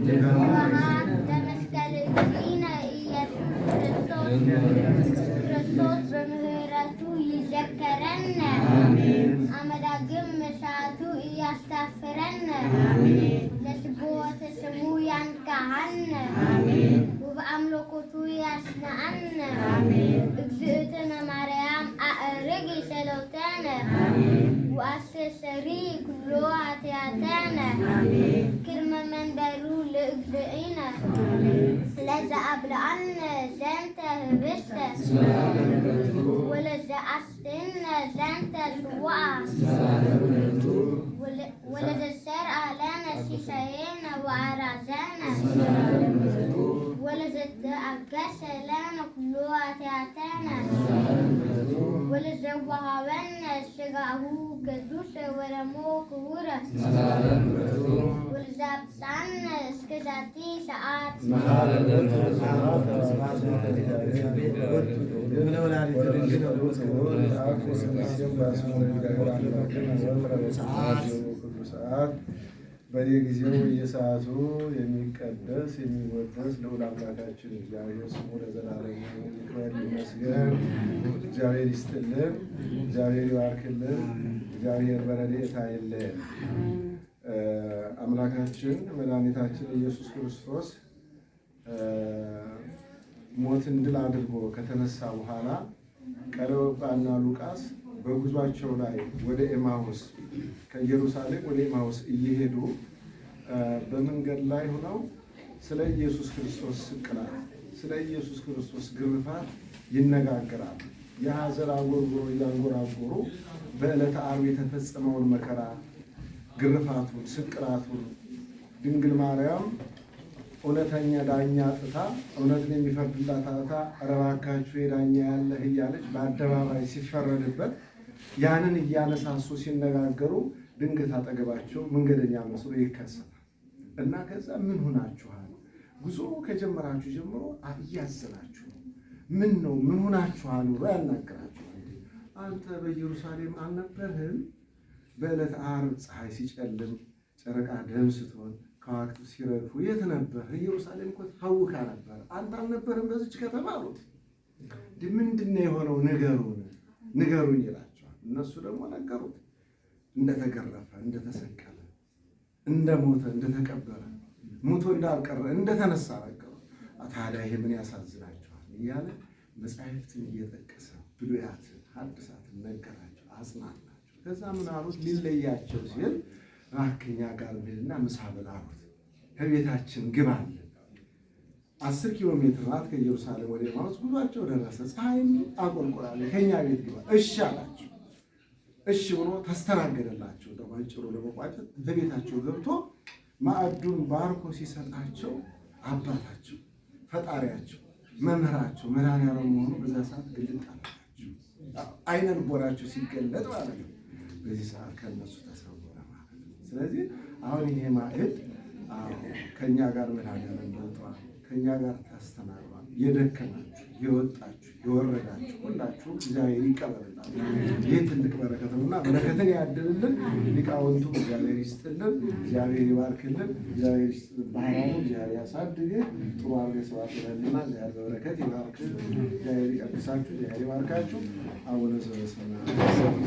በመስቀል ጊዜነ ኢየሱስ ክርስቶስ በምህረቱ ይዘከረን አመዳግም መሳቱ እያስታፍረን ለስብሖተ ስሙ ያንቃሃን ወበአምልኮቱ ያስነአን እግዝእትነ ማርያም አዕርጊ ሰሎተነ ወአስተስሪ ኩሎ ኃጢአተነ ቅድመ መንበሩ ለእግዚእነ ለዘአብልዐነ ዘንተ ህብስተ ወለዘአስተነ ዘንተ ጽዋዐ ወለዘሰርዐ ለነ ሲሳየነ ወአራዘነ ወለዘተአገሰ ለነ ኩሎ ኃጢአተነ ወለዘወሀበነ ሥጋሁ ቅዱስ ወደሙ ክቡር ወለዘአብጽሐነ እስከ ዛቲ ሰዓት በየጊዜው የሰዓቱ የሚቀደስ የሚወደስ ልዑል አምላካችን እግዚአብሔር ስሙ ለዘላለም ይክበር ይመስገን። እግዚአብሔር ይስጥልን፣ እግዚአብሔር ይባርክልን፣ እግዚአብሔር በረድኤቱ አይለየን። አምላካችን መድኃኒታችን ኢየሱስ ክርስቶስ ሞትን ድል አድርጎ ከተነሳ በኋላ ቀለዮጳና ሉቃስ በጉዟቸው ላይ ወደ ኤማሁስ ከኢየሩሳሌም ወደ ኤማሁስ እየሄዱ በመንገድ ላይ ሆነው ስለ ኢየሱስ ክርስቶስ ስቅላት፣ ስለ ኢየሱስ ክርስቶስ ግርፋት ይነጋገራሉ። የሐዘን አጎርጎሮ እያንጎራጎሩ በዕለተ ዓርብ የተፈጸመውን መከራ፣ ግርፋቱን፣ ስቅላቱን ድንግል ማርያም እውነተኛ ዳኛ አጥታ እውነትን የሚፈርድላት አጥታ ኧረ እባካችሁ የዳኛ ያለህ እያለች በአደባባይ ሲፈረድበት ያንን እያነሳሱ ሲነጋገሩ ድንገት አጠገባቸው መንገደኛ መስሎ ይከሰታል እና ከዛ ምን ሆናችኋል? ጉዞ ከጀመራችሁ ጀምሮ እያዘናችሁ ነው። ምን ነው ምን ሆናችኋል ብሎ ያናግራችኋል። አንተ በኢየሩሳሌም አልነበርህም? በዕለተ ዓርብ ፀሐይ ሲጨልም ጨረቃ ደም ስትሆን ከዋክብት ሲረግፉ የት ነበር? ኢየሩሳሌም እኮ ታውካ ነበር። አንተ አልነበርም በዚች ከተማ አሉት። ምንድን ነው የሆነው? ንገሩኝ ይላቸዋል። እነሱ ደግሞ ነገሩት። እንደተገረፈ፣ እንደተሰቀለ፣ እንደሞተ፣ እንደተቀበረ፣ ሙቶ እንዳልቀረ፣ እንደተነሳ ነገሩ። ታዲያ ይሄ ምን ያሳዝናቸዋል እያለ መጻሕፍትን እየጠቀሰ ብሉያትን ሐዲሳትን ነገራቸው፣ አጽናናቸው። ከዛ ምን አሉት? ሊለያቸው ሲል እባክህ ጋር እንሂድና ምሳ በላ አሉት። ከቤታችን ግባ አለ። 10 ኪሎ ሜትር ናት ከኢየሩሳሌም ወደ ኤማሁስ። ጉዟቸው ደረሰ። ፀሐይም አቆልቁላለች። ከኛ ቤት ግባ። እሺ አላቸው። እሺ ብሎ ተስተናገደላቸው። ባጭሩ ለመቋጨት በቤታቸው ገብቶ ማዕዱን ባርኮ ሲሰጣቸው አባታቸው፣ ፈጣሪያቸው፣ መምህራቸው መድኃኒዓለም መሆኑ በዛ ሰዓት ግልጥ አላቸው። አይነ ልቦናቸው ሲገለጥ ማለት ነው። በዚህ ሰዓት ከነሱ ተሰወረ ማለት ነው። ስለዚህ አሁን ይሄ ማዕድ ከኛ ጋር መድኃኒዓለም ገብቷል። ከኛ ጋር ታስተናግሯል። የደከማችሁ፣ የወጣችሁ፣ የወረዳችሁ ሁላችሁ እግዚአብሔር ይቀበልላችሁ። ይህ ትልቅ በረከት ነውና በረከትን ያድልልን። ሊቃውንቱ እግዚአብሔር ይስጥልን፣ እግዚአብሔር ይባርክልን፣ እግዚአብሔር ይስጥልን። ባህራኑ እግዚአብሔር ያሳድግህ። ጥሩ አድርገህ ሰባት ለልና እግዚአብሔር በበረከት ይባርክልን። እግዚአብሔር ይቀድሳችሁ፣ እግዚአብሔር ይባርካችሁ። አቡነ ዘበሰማያት